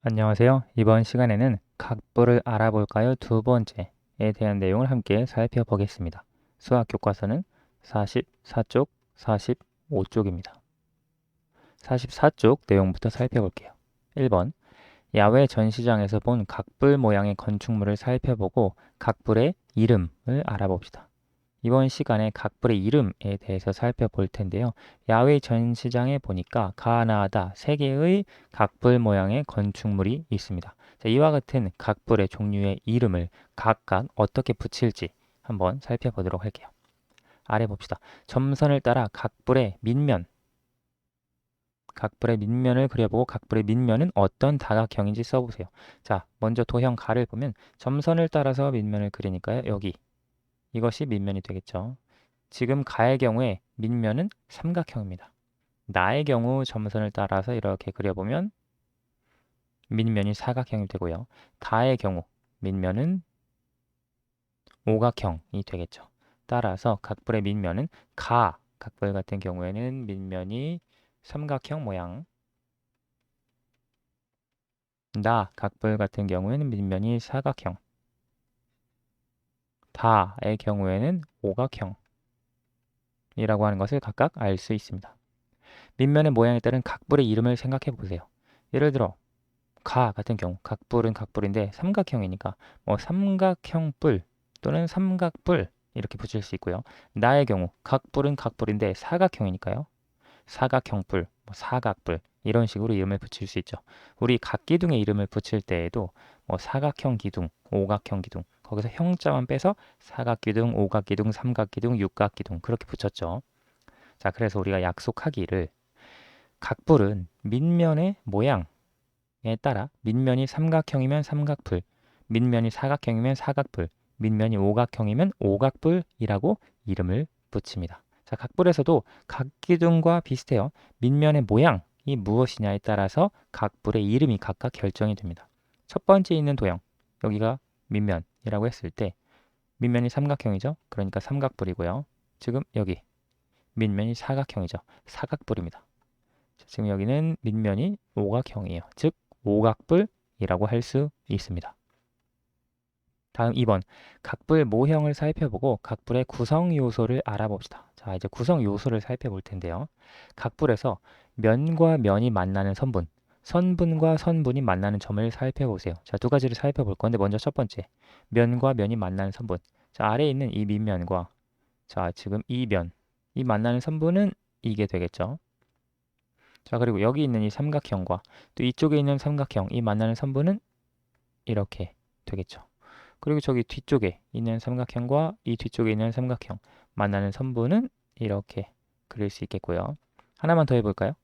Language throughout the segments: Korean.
안녕하세요. 이번 시간에는 각부를 알아볼까요? 두 번째에 대한 내용을 함께 살펴보겠습니다. 수학 교과서는 44쪽, 45쪽입니다. 44쪽 내용부터 살펴볼게요. 1번, 야외 전시장에서 본 각불 모양의 건축물을 살펴보고 각불의 이름을 알아봅시다. 이번 시간에 각불의 이름에 대해서 살펴볼 텐데요. 야외 전시장에 보니까 가나다 세 개의 각불 모양의 건축물이 있습니다. 자, 이와 같은 각불의 종류의 이름을 각각 어떻게 붙일지 한번 살펴보도록 할게요. 아래 봅시다. 점선을 따라 각불의 밑면을 그려보고 각불의 밑면은 어떤 다각형인지 써보세요. 자, 먼저 도형 가를 보면 점선을 따라서 밑면을 그리니까요. 여기 이것이 밑면이 되겠죠. 지금 가의 경우에 밑면은 삼각형입니다. 나의 경우 점선을 따라서 이렇게 그려보면 밑면이 사각형이 되고요. 다의 경우 밑면은 오각형이 되겠죠. 따라서 각불의 밑면은 각불 같은 경우에는 밑면이 삼각형 모양, 각불 같은 경우에는 밑면이 사각형, 다의 경우에는 오각형이라고 하는 것을 각각 알 수 있습니다. 밑면의 모양에 따른 각불의 이름을 생각해 보세요. 예를 들어 같은 경우 각불은 각불인데 삼각형이니까 뭐 삼각형 뿔 또는 삼각뿔 이렇게 붙일 수 있고요. 나의 경우 각불은 각불인데 사각형이니까요. 사각형 뿔, 뭐 사각뿔 이런 식으로 이름을 붙일 수 있죠. 우리 각기둥의 이름을 붙일 때에도 뭐 사각형 기둥, 오각형 기둥 거기서 형자만 빼서 사각기둥, 오각기둥, 삼각기둥, 육각기둥 그렇게 붙였죠. 자, 그래서 우리가 약속하기를 각불은 밑면의 모양 에 따라 밑면이 삼각형이면 삼각뿔, 밑면이 사각형이면 사각뿔, 밑면이 오각형이면 오각뿔이라고 이름을 붙입니다. 자, 각뿔에서도 각기둥과 비슷해요. 밑면의 모양이 무엇이냐에 따라서 각뿔의 이름이 각각 결정이 됩니다. 첫 번째 있는 도형, 여기가 밑면이라고 했을 때 밑면이 삼각형이죠. 그러니까 삼각뿔이고요. 지금 여기 밑면이 사각형이죠. 사각뿔입니다. 지금 여기는 밑면이 오각형이에요. 즉 오각불이라고 할 수 있습니다. 다음 2번 각불 모형을 살펴보고 각불의 구성 요소를 알아봅시다. 자, 이제 구성 요소를 살펴볼 텐데요. 각불에서 면과 면이 만나는 선분, 선분과 선분이 만나는 점을 살펴보세요. 자, 두 가지를 살펴볼 건데 먼저 첫 번째, 면과 면이 만나는 선분. 자, 아래에 있는 이 밑면과 지금 이 면, 이 만나는 선분은 이게 되겠죠. 자, 그리고 여기 있는 이 삼각형과 또 이쪽에 있는 삼각형, 이 만나는 선분은 이렇게 되겠죠. 그리고 저기 뒤쪽에 있는 삼각형과 이 뒤쪽에 있는 삼각형 만나는 선분은 이렇게 그릴 수 있겠고요. 하나만 더 해볼까요?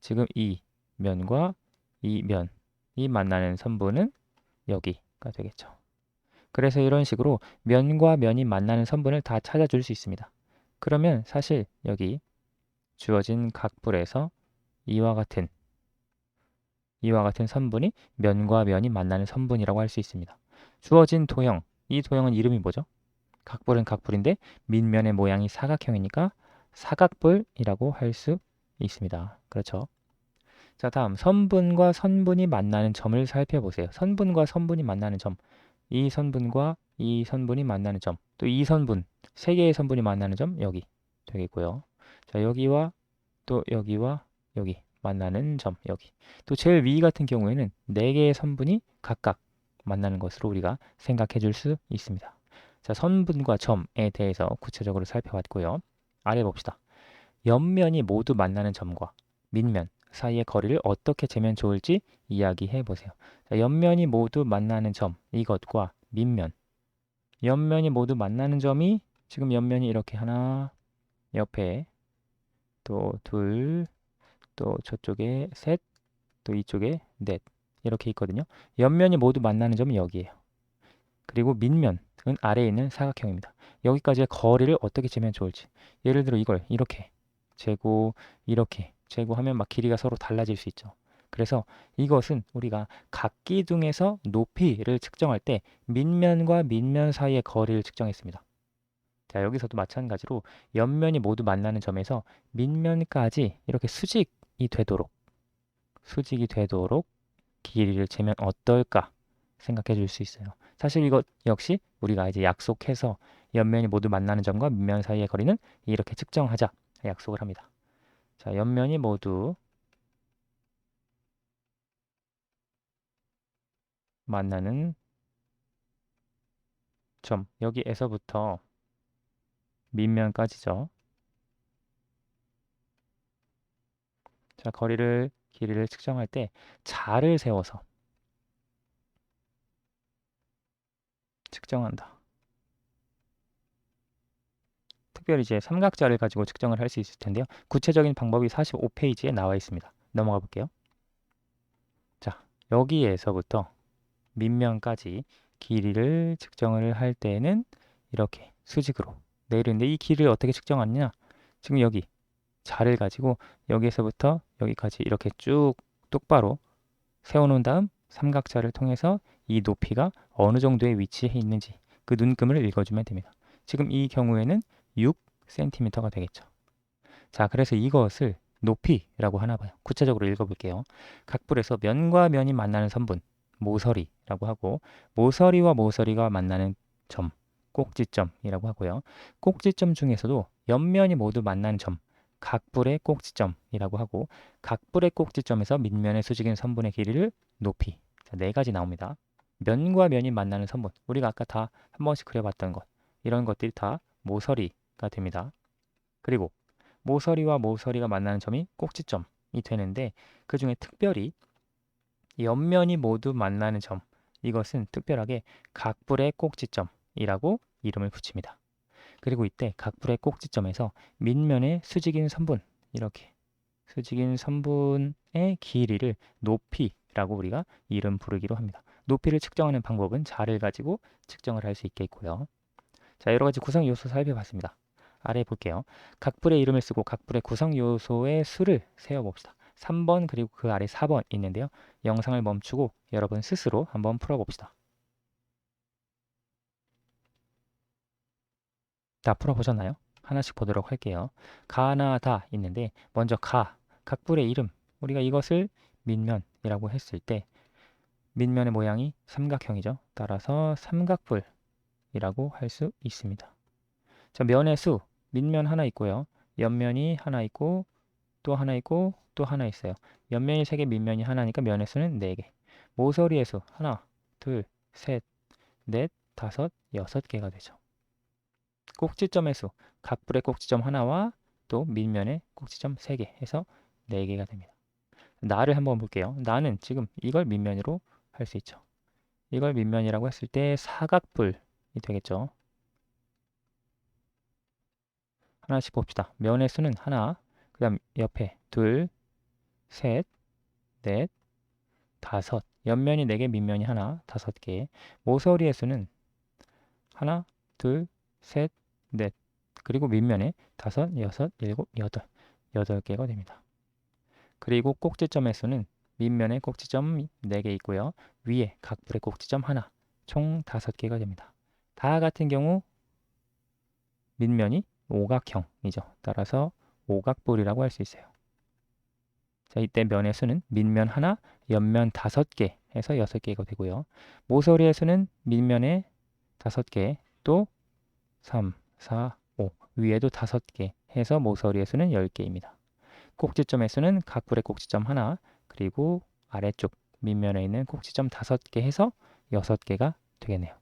지금 이 면과 이 면이 만나는 선분은 여기가 되겠죠. 그래서 이런 식으로 면과 면이 만나는 선분을 다 찾아줄 수 있습니다. 그러면 사실 여기 주어진 각불에서 이와 같은 선분이 면과 면이 만나는 선분이라고 할 수 있습니다. 주어진 도형, 이 도형은 이름이 뭐죠? 각불은 각불인데 밑면의 모양이 사각형이니까 사각불이라고 할 수 있습니다. 그렇죠? 자, 다음 선분과 선분이 만나는 점을 살펴보세요. 선분과 선분이 만나는 점, 이 선분과 이 선분이 만나는 점, 또 이 선분, 세 개의 선분이 만나는 점 여기 되겠고요. 자, 여기와 또 여기와 여기 만나는 점 여기. 또 제일 위 같은 경우에는 네 개의 선분이 각각 만나는 것으로 우리가 생각해 줄 수 있습니다. 자, 선분과 점에 대해서 구체적으로 살펴봤고요. 아래 봅시다. 옆면이 모두 만나는 점과 밑면 사이의 거리를 어떻게 재면 좋을지 이야기해 보세요. 자, 옆면이 모두 만나는 점 이것과 밑면 옆면이 모두 만나는 점이 지금 옆면이 이렇게 하나 옆에 또 둘 또 저쪽에 셋 또 이쪽에 넷 이렇게 있거든요. 옆면이 모두 만나는 점은 여기예요. 그리고 밑면은 아래에 있는 사각형입니다. 여기까지의 거리를 어떻게 재면 좋을지. 예를 들어 이걸 이렇게 재고 이렇게 재고 하면 막 길이가 서로 달라질 수 있죠. 그래서 이것은 우리가 각기둥에서 높이를 측정할 때 밑면과 밑면 사이의 거리를 측정했습니다. 자, 여기서도 마찬가지로 옆면이 모두 만나는 점에서 밑면까지 이렇게 수직이 되도록 길이를 재면 어떨까 생각해 줄 수 있어요. 사실 이것 역시 우리가 이제 약속해서 옆면이 모두 만나는 점과 밑면 사이의 거리는 이렇게 측정하자 약속을 합니다. 자, 옆면이 모두 만나는 점, 여기에서부터 밑면까지죠. 자, 길이를 측정할 때 자를 세워서 측정한다. 특별히 이제 삼각자를 가지고 측정을 할 수 있을 텐데요. 구체적인 방법이 45페이지에 나와 있습니다. 넘어가 볼게요. 자, 여기에서부터 밑면까지 길이를 측정을 할 때는 이렇게 수직으로 내리는데 이 길이를 어떻게 측정하느냐? 지금 여기 자를 가지고 여기에서부터 여기까지 이렇게 쭉 똑바로 세워놓은 다음 삼각자를 통해서 이 높이가 어느 정도의 위치에 있는지 그 눈금을 읽어주면 됩니다. 지금 이 경우에는 6cm가 되겠죠. 자, 그래서 이것을 높이라고 하나 봐요. 구체적으로 읽어볼게요. 각불에서 면과 면이 만나는 선분, 모서리라고 하고 모서리와 모서리가 만나는 점, 꼭지점이라고 하고요. 꼭지점 중에서도 옆면이 모두 만나는 점, 각불의 꼭지점이라고 하고 각불의 꼭지점에서 밑면의 수직인 선분의 길이를 높이. 자, 네 가지 나옵니다. 면과 면이 만나는 선분, 우리가 아까 다 한 번씩 그려봤던 것, 이런 것들이 다 모서리가 됩니다. 그리고 모서리와 모서리가 만나는 점이 꼭지점이 되는데 그 중에 특별히 옆면이 모두 만나는 점, 이것은 특별하게 각불의 꼭지점이라고 이름을 붙입니다. 그리고 이때 각불의 꼭지점에서 밑면의 수직인 선분, 이렇게 수직인 선분의 길이를 높이라고 우리가 이름 부르기로 합니다. 높이를 측정하는 방법은 자를 가지고 측정을 할 수 있겠고요. 자, 여러 가지 구성 요소 살펴봤습니다. 아래 볼게요. 각불의 이름을 쓰고 각불의 구성 요소의 수를 세어봅시다. 3번 그리고 그 아래 4번 있는데요. 영상을 멈추고 여러분 스스로 한번 풀어봅시다. 다 풀어보셨나요? 하나씩 보도록 할게요. 가나 다 있는데 먼저 각불의 이름, 우리가 이것을 밑면이라고 했을 때 밑면의 모양이 삼각형이죠. 따라서 삼각불이라고 할 수 있습니다. 자, 면의 수, 밑면 하나 있고요. 옆면이 하나 있고 또 하나 있고 또 하나 있어요. 옆면이 3개, 밑면이 하나니까 면의 수는 4개. 모서리의 수 하나, 둘, 셋, 넷, 다섯, 6개가 되죠. 꼭지점의 수, 각불의 꼭지점 하나와 또 밑면의 꼭지점 3개 해서 4개가 됩니다. 나를 한번 볼게요. 나는 지금 이걸 밑면으로 할 수 있죠. 이걸 밑면이라고 했을 때 사각불이 되겠죠. 하나씩 봅시다. 면의 수는 하나, 그 다음 옆에 둘, 셋, 넷, 다섯. 옆면이 4개, 밑면이 하나, 5개. 모서리의 수는 하나, 둘, 셋, 넷. 그리고 밑면에 5, 6, 7, 8. 8개가 됩니다. 그리고 꼭지점의 수는 밑면에 꼭지점 4개 있고요. 위에 각불의 꼭지점 하나. 총 5개가 됩니다. 다 같은 경우 밑면이 오각형이죠. 따라서 오각볼이라고 할 수 있어요. 자, 이때 면의 수는 밑면 하나, 옆면 5개 해서 6개가 되고요. 모서리의 수는 밑면에 5개, 또 3, 4, 5, 위에도 5개 해서 모서리의 수는 10개입니다. 꼭지점의 수는 각불의 꼭지점 하나, 그리고 아래쪽 밑면에 있는 꼭지점 5개 해서 6개가 되겠네요.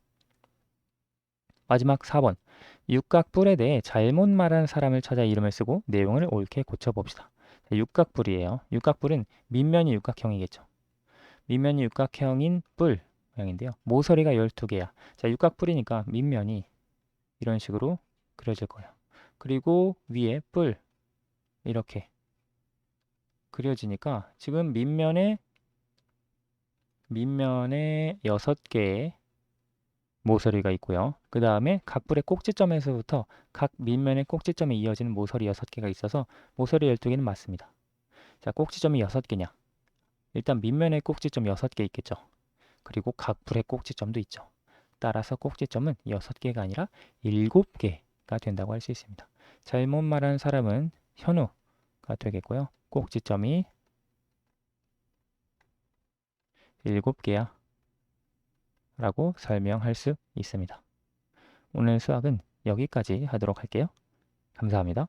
마지막 4번. 육각불에 대해 잘못 말한 사람을 찾아 이름을 쓰고 내용을 옳게 고쳐봅시다. 육각불이에요. 육각불은 밑면이 육각형이겠죠. 밑면이 육각형인 뿔 모양인데요. 모서리가 12개야. 자, 육각불이니까 밑면이 이런 식으로 그려질 거예요. 그리고 위에 뿔 이렇게 그려지니까 지금 밑면에 6개의 모서리가 있고요. 그 다음에 각불의 꼭지점에서부터 각 밑면의 꼭지점에 이어지는 모서리 6개가 있어서 모서리 12개는 맞습니다. 자, 꼭지점이 6개냐? 일단 밑면의 꼭지점 6개 있겠죠. 그리고 각불의 꼭지점도 있죠. 따라서 꼭지점은 6개가 아니라 7개가 된다고 할 수 있습니다. 잘못 말한 사람은 현우가 되겠고요. 꼭지점이 7개야 라고 설명할 수 있습니다. 오늘 수학은 여기까지 하도록 할게요. 감사합니다.